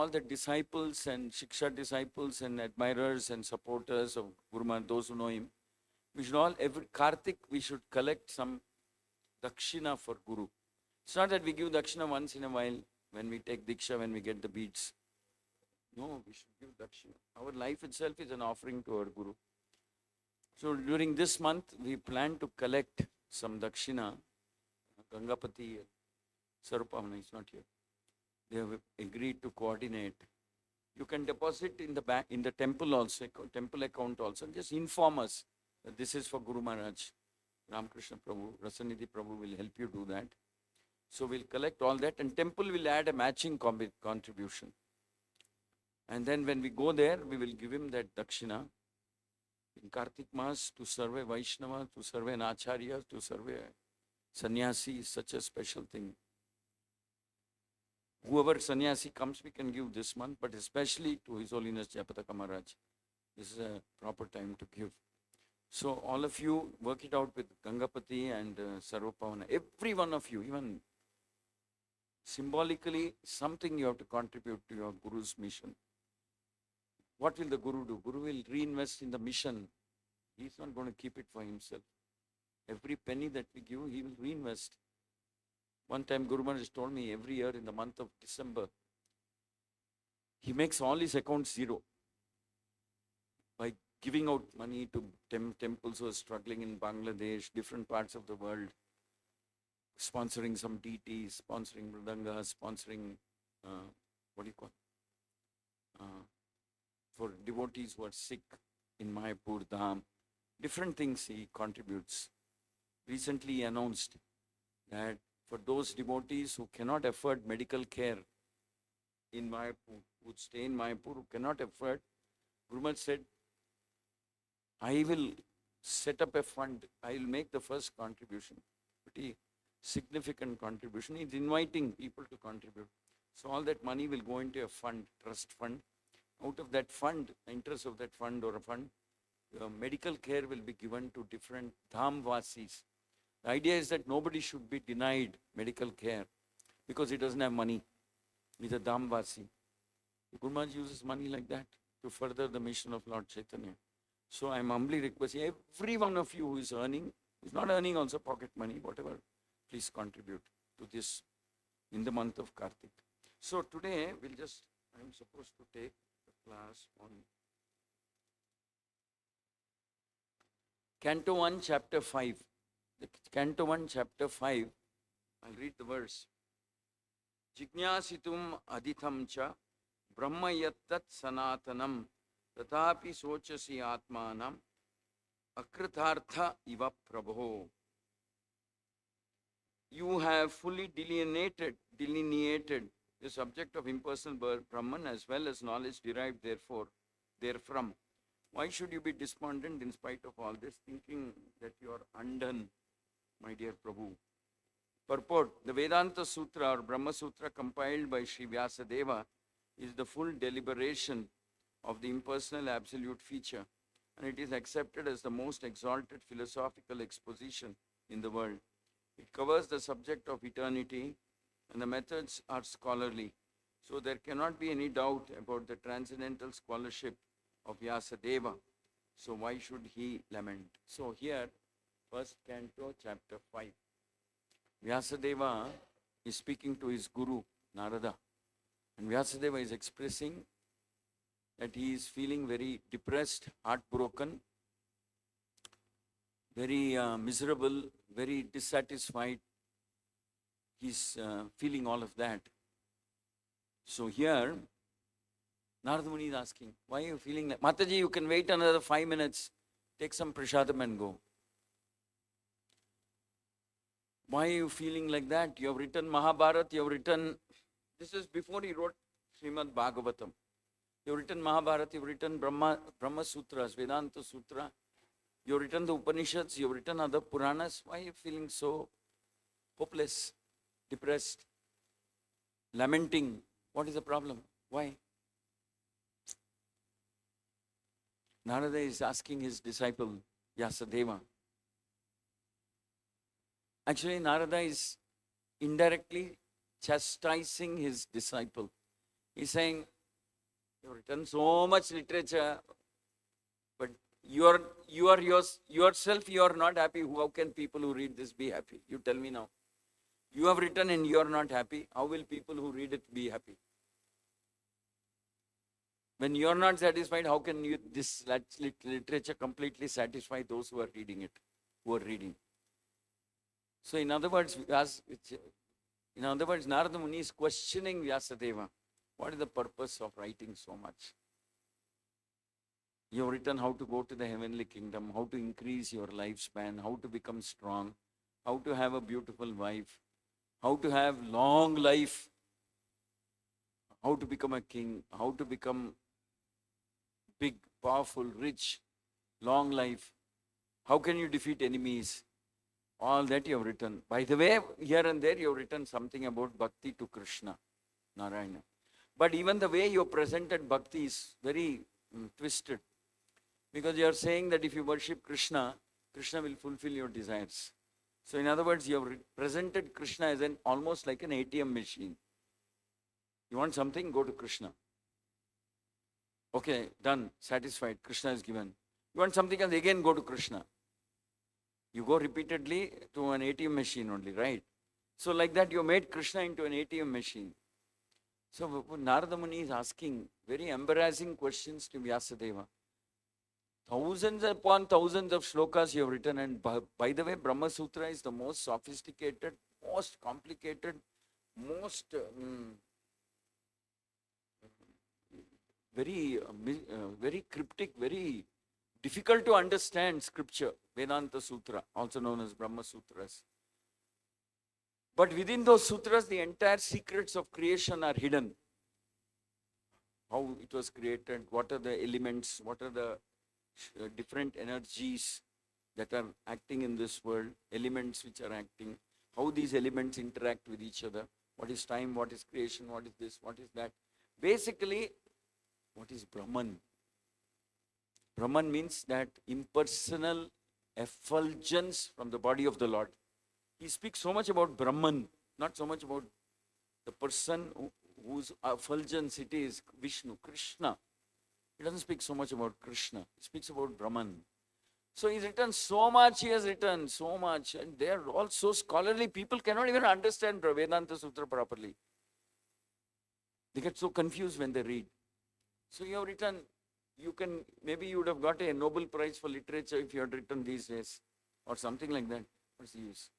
all the disciples and Shiksha disciples and admirers and supporters of Guru Maharaj, those who know him, we should all, every Kartik, we should collect some dakshina for Guru. It's not that we give dakshina once in a while when we take diksha, when we get the beads. No, we should give dakshina. Our life itself is an offering to our Guru. So during this month, we plan to collect some dakshina. Gangapati, Sarupamana is not here. They have agreed to coordinate. You can deposit in the bank, in the temple also, temple account also. Just inform us that this is for Guru Maharaj. Ramakrishna Prabhu, Rasanidhi Prabhu will help you do that. So we'll collect all that, and temple will add a matching contribution. And then when we go there, we will give him that dakshina in Kartik Mas to serve a Vaishnava, to serve an Acharya, to serve a sannyasi is such a special thing. Whoever sannyasi comes, we can give this month, but especially to His Holiness Jayapataka Maharaj. This is a proper time to give. So all of you work it out with Gangapati and Sarvapavana. Every one of you, even symbolically, something you have to contribute to your Guru's mission. What will the Guru do? Guru will reinvest in the mission. He's not going to keep it for himself. Every penny that we give, he will reinvest. One time Guru Maharaj told me every year in the month of December, he makes all his accounts zero by giving out money to temples who are struggling in Bangladesh, different parts of the world, sponsoring some deities, sponsoring Mridanga, sponsoring, for devotees who are sick in Mayapur Dham. Different things he contributes. Recently he announced that for those devotees who cannot afford medical care in Mayapur, who stay in Mayapur, who cannot afford, Guru Maharaj said, I will set up a fund. I will make the first contribution. Pretty significant contribution. He's inviting people to contribute. So all that money will go into a fund, trust fund. Out of that fund, the interest of that fund or a fund, medical care will be given to different dhamvasis. The idea is that nobody should be denied medical care because he doesn't have money. He's a dhamvasi. Guru Maharaj uses money like that to further the mission of Lord Chaitanya. So I am humbly requesting every one of you who is earning, who is not earning also pocket money, whatever, please contribute to this in the month of Kartik. So today I am supposed to take a class on Canto 1, Chapter 5. Canto 1, Chapter 5, I'll read the verse. Jignasitum aditham cha brahma yattat sanatanam tatapi sochasi atmanam akrithartha iva prabho. You have fully delineated the subject of impersonal Brahman as well as knowledge derived therefrom. Why should you be despondent in spite of all this, thinking that you are undone, my dear Prabhu? Purport: the Vedanta Sutra or Brahma Sutra compiled by Sri Vyasa Deva is the full deliberation of the impersonal absolute feature, and it is accepted as the most exalted philosophical exposition in the world. It covers the subject of eternity, and the methods are scholarly. So there cannot be any doubt about the transcendental scholarship of Vyasa Deva. So why should he lament? So here, first canto, chapter 5. Vyasa Deva is speaking to his guru, Narada. And Vyasa Deva is expressing that he is feeling very depressed, heartbroken, very miserable, very dissatisfied. He's feeling all of that. So here, Narada Muni is asking, why are you feeling like, Mataji, you can wait another 5 minutes, take some prasadam and go. Why are you feeling like that? You have written Mahabharata, you have written, this is before he wrote Srimad Bhagavatam. You have written Mahabharata, you have written Brahma Sutras, Vedanta Sutra, you have written the Upanishads, you have written other Puranas. Why are you feeling so hopeless, depressed, lamenting? What is the problem? Why? Narada is asking his disciple, Vyasadeva. Actually, Narada is indirectly chastising his disciple. He's saying, You've written so much literature, but you are yourself, you are not happy. How can people who read this be happy? You tell me now. You have written and you are not happy. How will people who read it be happy? When you are not satisfied, how can this literature completely satisfy those who are reading it, who are reading? So in other words, Narada Muni is questioning Vyasadeva. What is the purpose of writing so much? You have written how to go to the heavenly kingdom, how to increase your lifespan, how to become strong, how to have a beautiful wife, how to have long life, how to become a king, how to become big, powerful, rich, long life. How can you defeat enemies? All that you have written. By the way, here and there you have written something about bhakti to Krishna, Narayana. But even the way you presented bhakti is very twisted. Because you are saying that if you worship Krishna, Krishna will fulfill your desires. So in other words, you have presented Krishna as almost like an ATM machine. You want something, go to Krishna. Okay, done, satisfied, Krishna is given. You want something else, again go to Krishna. You go repeatedly to an ATM machine only, right? So like that, you made Krishna into an ATM machine. So Narada Muni is asking very embarrassing questions to Vyasadeva. Thousands upon thousands of shlokas you have written, and by the way, Brahma Sutra is the most sophisticated, most complicated, most very cryptic, very difficult to understand scripture, Vedanta Sutra, also known as Brahma Sutras. But within those sutras, the entire secrets of creation are hidden. How it was created, what are the elements, what are the different energies that are acting in this world, elements which are acting, how these elements interact with each other, what is time, what is creation, what is this, what is that. Basically, what is Brahman? Brahman means that impersonal effulgence from the body of the Lord. He speaks so much about Brahman, not so much about the person whose effulgence it is, Vishnu, Krishna. He doesn't speak so much about Krishna. He speaks about Brahman. So he's written so much, he has written so much, and they are all so scholarly. People cannot even understand Vedanta Sutra properly. They get so confused when they read. So you have written, maybe you would have got a Nobel Prize for literature if you had written these days, or something like that. What's the use?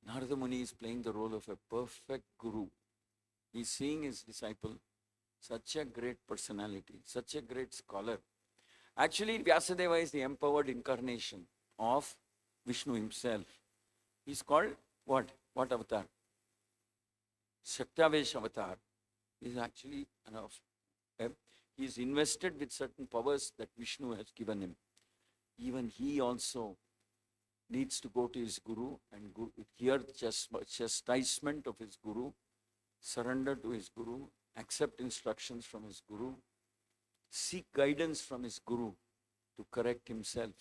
Narada Muni is playing the role of a perfect guru. He's seeing his disciple, such a great personality, such a great scholar. Actually, Vyasadeva is the empowered incarnation of Vishnu himself. He's called what? What avatar? Shaktavesh avatar. He's actually he is invested with certain powers that Vishnu has given him. Even he also needs to go to his guru and hear the chastisement of his guru, surrender to his guru, accept instructions from his guru, seek guidance from his guru to correct himself.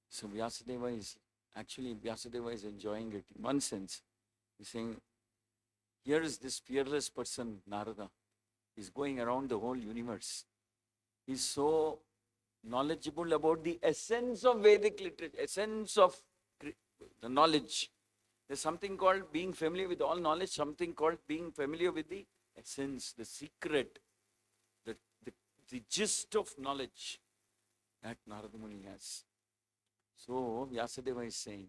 So Vyasadeva is enjoying it in one sense. He's saying, here is this fearless person, Narada. He's going around the whole universe. He's so knowledgeable about the essence of Vedic literature, essence of the knowledge. There's something called being familiar with all knowledge, something called being familiar with the essence, the secret, the gist of knowledge that Narada Muni has. So Vyasadeva is saying,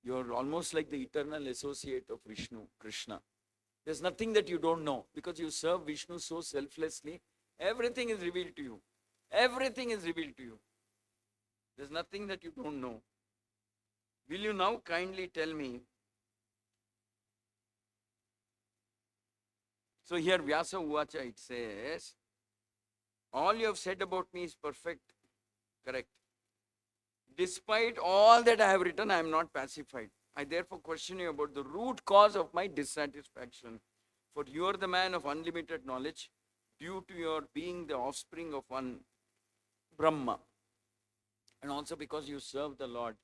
you're almost like the eternal associate of Vishnu, Krishna. There's nothing that you don't know because you serve Vishnu so selflessly. Everything is revealed to you. Everything is revealed to you. There's nothing that you don't know. Will you now kindly tell me? So here Vyasa Uvacha, it says, all you have said about me is perfect, correct. Despite all that I have written, I am not pacified. I therefore question you about the root cause of my dissatisfaction. For you are the man of unlimited knowledge, due to your being the offspring of one Brahma. And also because you serve the Lord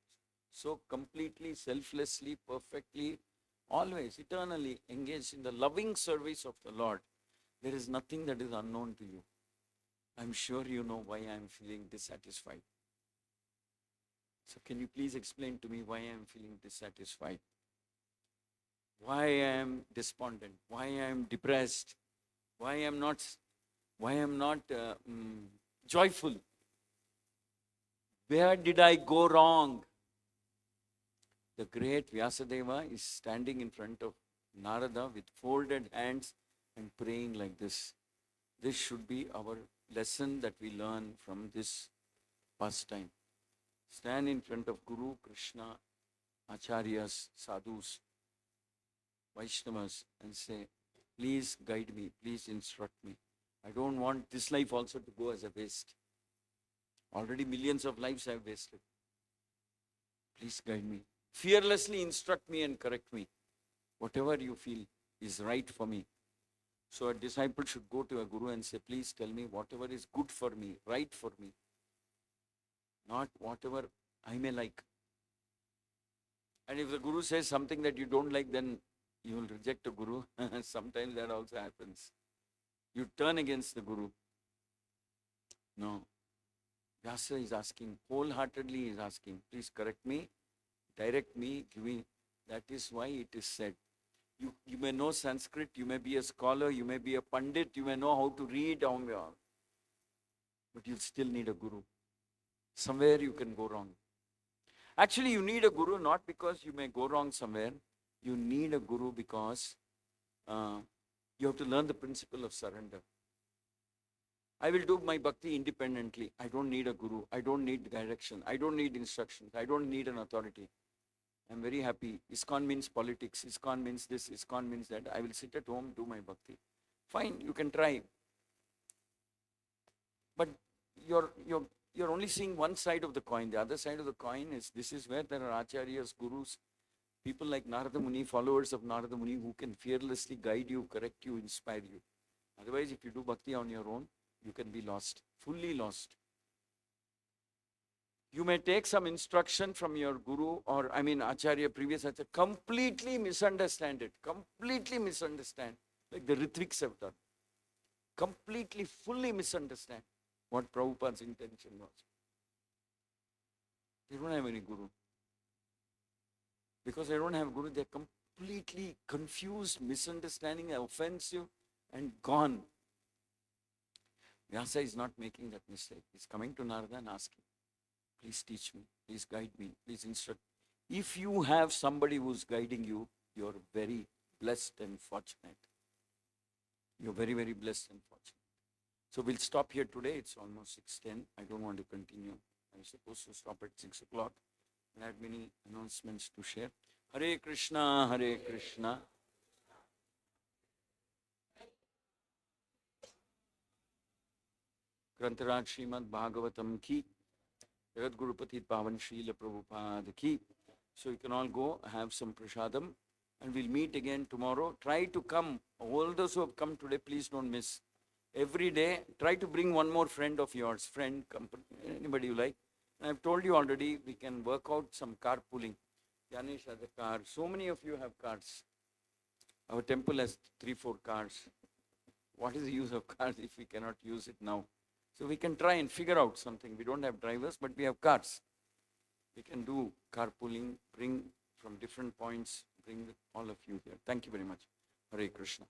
so completely, selflessly, perfectly, always, eternally engaged in the loving service of the Lord. There is nothing that is unknown to you. I'm sure you know why I'm feeling dissatisfied. So can you please explain to me why I'm feeling dissatisfied? Why I am despondent? Why I am depressed? Why I'm not joyful? Where did I go wrong? The great Vyasadeva is standing in front of Narada with folded hands and praying like this. This should be our lesson that we learn from this pastime. Stand in front of Guru, Krishna, Acharyas, Sadhus, Vaishnavas and say, please guide me, please instruct me. I don't want this life also to go as a waste. Already millions of lives I have wasted. Please guide me. Fearlessly instruct me and correct me. Whatever you feel is right for me. So a disciple should go to a guru and say, please tell me whatever is good for me, right for me. Not whatever I may like. And if the guru says something that you don't like, then you will reject a guru. Sometimes that also happens. You turn against the guru. No. Vyasa is asking, wholeheartedly is asking, please correct me, direct me, give me. That is why it is said. You may know Sanskrit, you may be a scholar, you may be a pandit, you may know how to read, but you'll still need a guru. Somewhere you can go wrong. Actually, you need a guru not because you may go wrong somewhere. You need a guru because you have to learn the principle of surrender. I will do my bhakti independently. I don't need a guru. I don't need direction. I don't need instructions. I don't need an authority. I'm very happy. Iskcon means politics. Iskcon means this. Iskcon means that. I will sit at home, do my bhakti. Fine, you can try. But you're only seeing one side of the coin. The other side of the coin is, this is where there are acharyas, gurus, people like Narada Muni, followers of Narada Muni, who can fearlessly guide you, correct you, inspire you. Otherwise, if you do bhakti on your own, you can be lost, fully lost. You may take some instruction from your guru or, Acharya, previous Acharya, completely misunderstand it, completely misunderstand, like the Ritviks have done. Completely, fully misunderstand what Prabhupada's intention was. They don't have any guru. Because they don't have guru, they're completely confused, misunderstanding, offensive, and gone. Vyasa is not making that mistake. He's coming to Narada and asking, please teach me, please guide me, please instruct. If you have somebody who's guiding you, you're very blessed and fortunate. You're very, very blessed and fortunate. So we'll stop here today. It's almost 6:10. I don't want to continue. I'm supposed to stop at 6 o'clock. I had many announcements to share. Hare Krishna, Hare Krishna. Granth Srimad Bhagavatam ki. Jagat Gurupati Pavan Srila Prabhupada ki. So you can all go have some prasadam and we'll meet again tomorrow. Try to come. All those who have come today, please don't miss. Every day, try to bring one more friend of yours. Friend, company, anybody you like. And I've told you already, we can work out some carpooling. Yanesh has a car. So many of you have cars. Our temple has 3-4 cars. What is the use of cars if we cannot use it now? So we can try and figure out something. We don't have drivers, but we have cars. We can do carpooling, bring from different points, bring all of you here. Thank you very much. Hare Krishna.